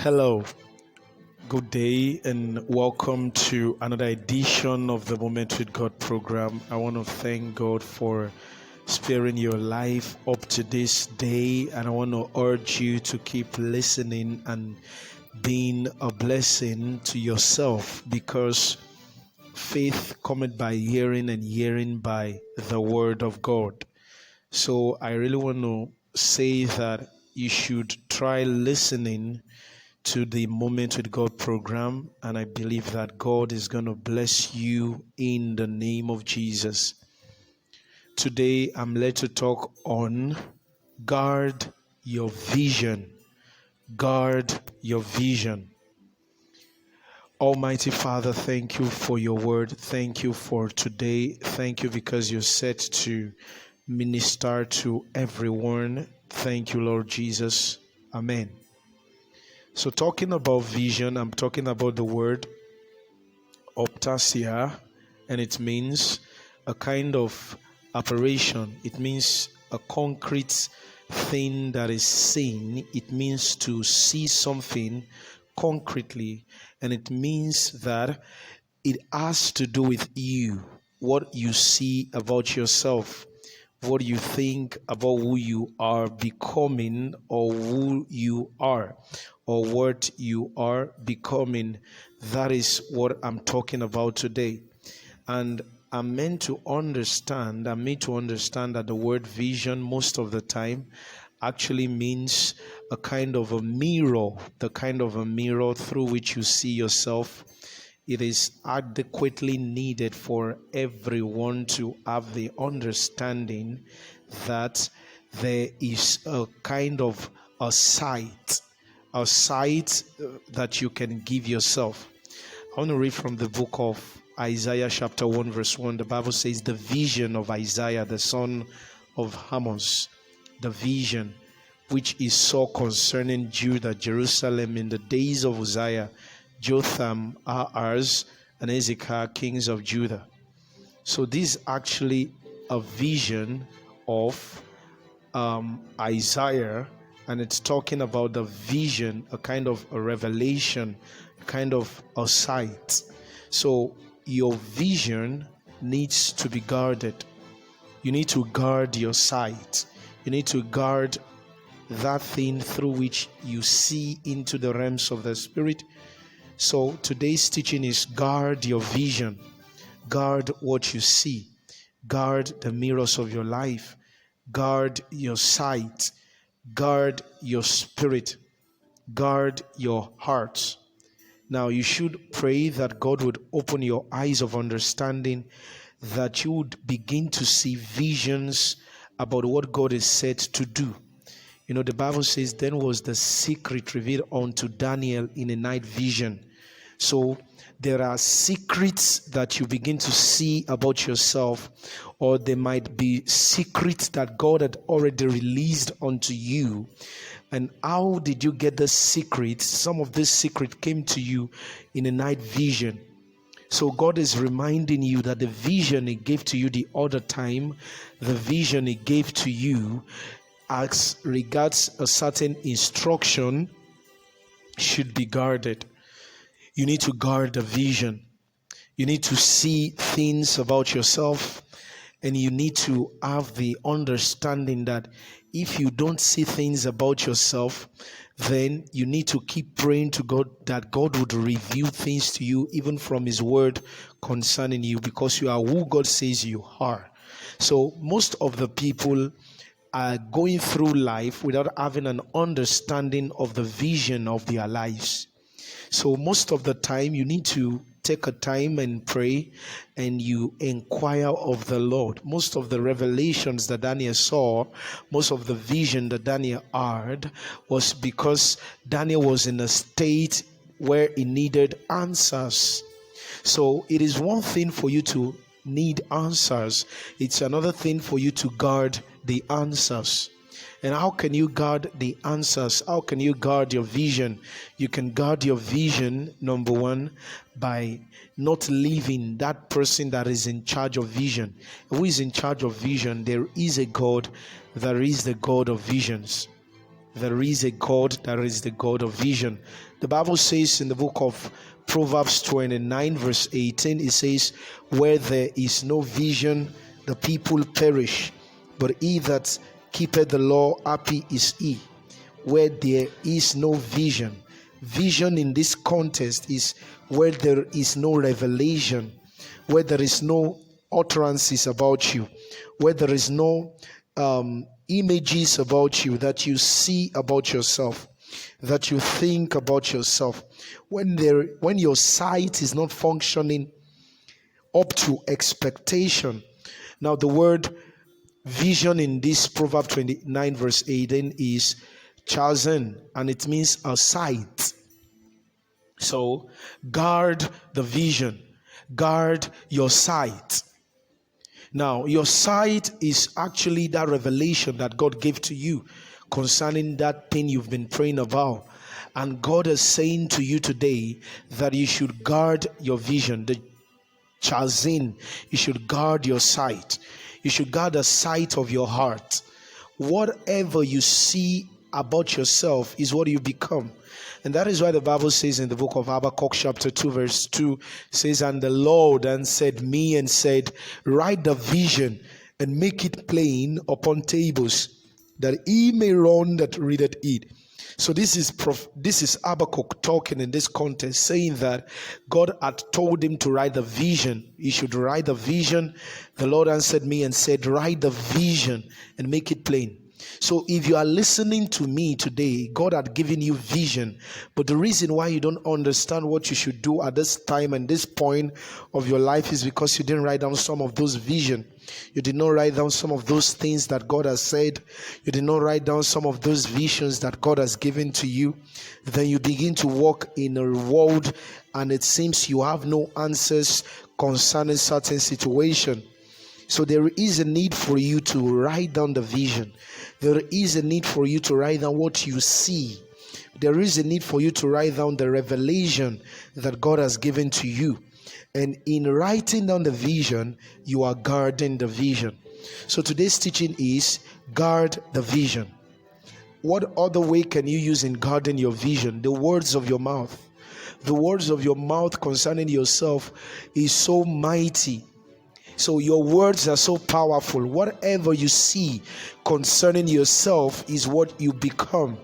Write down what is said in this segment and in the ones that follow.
Hello, good day, and welcome to another edition of the Moment with God program. I want to thank God for sparing your life up to this day, and I want to urge you to keep listening and being a blessing to yourself because faith cometh by hearing, and hearing by the word of God. So I really want to say that you should try listening to the Moment with God program, and I believe that God is going to bless you in the name of Jesus. Today, I'm led to talk on guard your vision. Guard your vision. Almighty Father, thank you for your word. Thank you for today. Thank you because you're set to minister to everyone. Thank you, Lord Jesus. Amen. So talking about vision, I'm talking about the word optasia, and it means a kind of apparition. It means a concrete thing that is seen. It means to see something concretely, and it means that it has to do with you, what you see about yourself, what you think about who you are becoming, or who you are, or what you are becoming. That is what I'm talking about today. And I'm made to understand that the word vision most of the time actually means a kind of a mirror, the kind of a mirror through which you see yourself. It is adequately needed for everyone to have the understanding that there is a kind of a sight that you can give yourself. I want to read from the book of Isaiah chapter 1 verse 1. The Bible says the vision of Isaiah, the son of Amos, the vision which he saw concerning Judah, Jerusalem in the days of Uzziah, Jotham, Ahaz, and Hezekiah, kings of Judah. So this is actually a vision of Isaiah, and it's talking about the vision, a kind of a revelation, a kind of a sight. So your vision needs to be guarded. You need to guard your sight. You need to guard that thing through which you see into the realms of the spirit. So today's teaching is guard your vision. Guard what you see. Guard the mirrors of your life. Guard your sight. Guard your spirit. Guard your heart. Now you should pray that God would open your eyes of understanding, that you would begin to see visions about what God is said to do. You know, the Bible says, then was the secret revealed unto Daniel in a night vision. So there are secrets that you begin to see about yourself, or there might be secrets that God had already released unto you. And how did you get the secrets? Some of this secret came to you in a night vision. So God is reminding you that the vision He gave to you the other time, the vision He gave to you as regards a certain instruction, should be guarded. You need to guard the vision. You need to see things about yourself, and you need to have the understanding that if you don't see things about yourself, then you need to keep praying to God that God would reveal things to you, even from His word concerning you, because you are who God says you are. So most of the people are going through life without having an understanding of the vision of their lives. So most of the time you need to take a time and pray, and you inquire of the Lord. Most of the revelations that Daniel saw, most of the vision that Daniel had, was because Daniel was in a state where he needed answers. So it is one thing for you to need answers. It's another thing for you to guard the answers. And how can you guard the answers? How can you guard your vision? You can guard your vision, number one, by not leaving that person that is in charge of vision. Who is in charge of vision? There is a God that is the God of visions. there is a God that is the God of vision. The Bible says in the book of Proverbs 29 verse 18, it says, where there is no vision, the people perish, but he that keepeth the law, happy is he. Where there is no vision. Vision in this context is where there is no revelation, where there is no utterances about you, where there is no images about you that you see about yourself, that you think about yourself. When your sight is not functioning up to expectation. Now the word vision in this Proverb 29 verse 18 is chazen, and it means a sight. So guard the vision, guard your sight. Now your sight is actually that revelation that God gave to you concerning that thing you've been praying about. And God is saying to you today that you should guard your vision, the chazin. You should guard your sight. You should guard the sight of your heart. Whatever you see about yourself is what you become. And that is why the Bible says in the book of Habakkuk chapter 2 verse 2 says, and the Lord answered me and said, write the vision and make it plain upon tables, that he may run that readeth it. So this is Habakkuk talking in this context, saying that God had told him to write the vision. He should write the vision. The Lord answered me and said, write the vision and make it plain. So if you are listening to me today, God had given you vision, but the reason why you don't understand what you should do at this time and this point of your life is because you didn't write down some of those vision. You did not write down some of those things that God has said. You did not write down some of those visions that God has given to you. Then you begin to walk in a world and it seems you have no answers concerning certain situation. So there is a need for you to write down the vision. There is a need for you to write down what you see. There is a need for you to write down the revelation that God has given to you. And in writing down the vision, you are guarding the vision. So today's teaching is guard the vision. What other way can you use in guarding your vision? The words of your mouth. The words of your mouth concerning yourself is so mighty. So your words are so powerful. Whatever you see concerning yourself is what you become.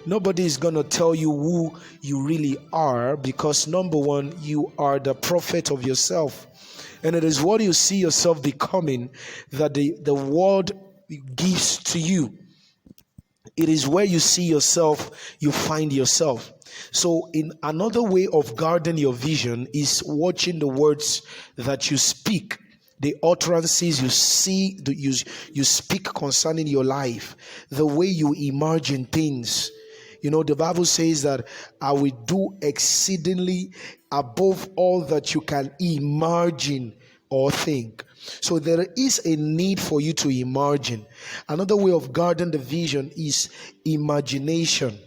Nobody is going to tell you who you really are, because number one, you are the prophet of yourself. And it is what you see yourself becoming that the world gives to you. It is where you see yourself, you find yourself. So in another way of guarding your vision is watching the words that you speak. The utterances you see, you speak concerning your life, the way you imagine things. You know, the Bible says that I will do exceedingly above all that you can imagine or think. So there is a need for you to imagine. Another way of guarding the vision is imagination.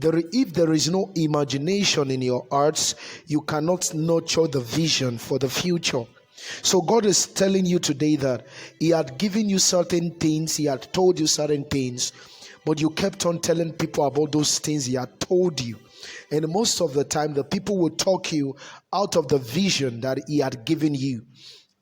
If there is no imagination in your hearts, you cannot nurture the vision for the future. So God is telling you today that He had given you certain things, He had told you certain things, but you kept on telling people about those things He had told you. And most of the time, the people will talk you out of the vision that He had given you,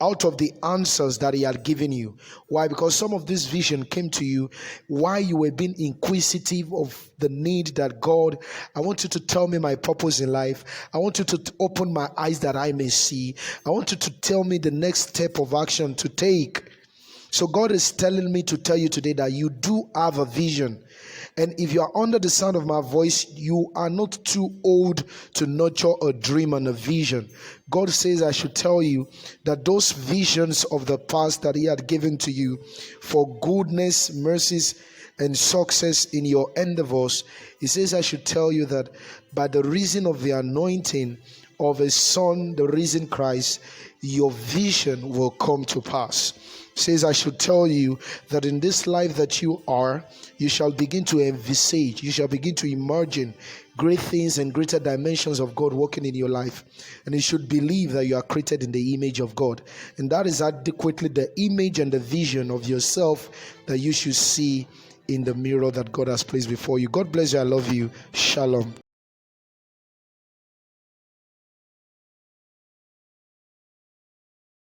out of the answers that He had given you. Why? Because some of this vision came to you while you were being inquisitive of the need that God, I want you to tell me my purpose in life. I want you to open my eyes that I may see. I want you to tell me the next step of action to take. So God is telling me to tell you today that you do have a vision. And if you are under the sound of my voice, you are not too old to nurture a dream and a vision. God says I should tell you that those visions of the past that He had given to you for goodness, mercies, and success in your endeavors, He says I should tell you that by the reason of the anointing of His Son, the risen Christ, your vision will come to pass. Says I should tell you that in this life that you are, you shall begin to envisage, you shall begin to imagine great things and greater dimensions of God working in your life. And you should believe that you are created in the image of God. And that is adequately the image and the vision of yourself that you should see in the mirror that God has placed before you. God bless you. I love you. Shalom.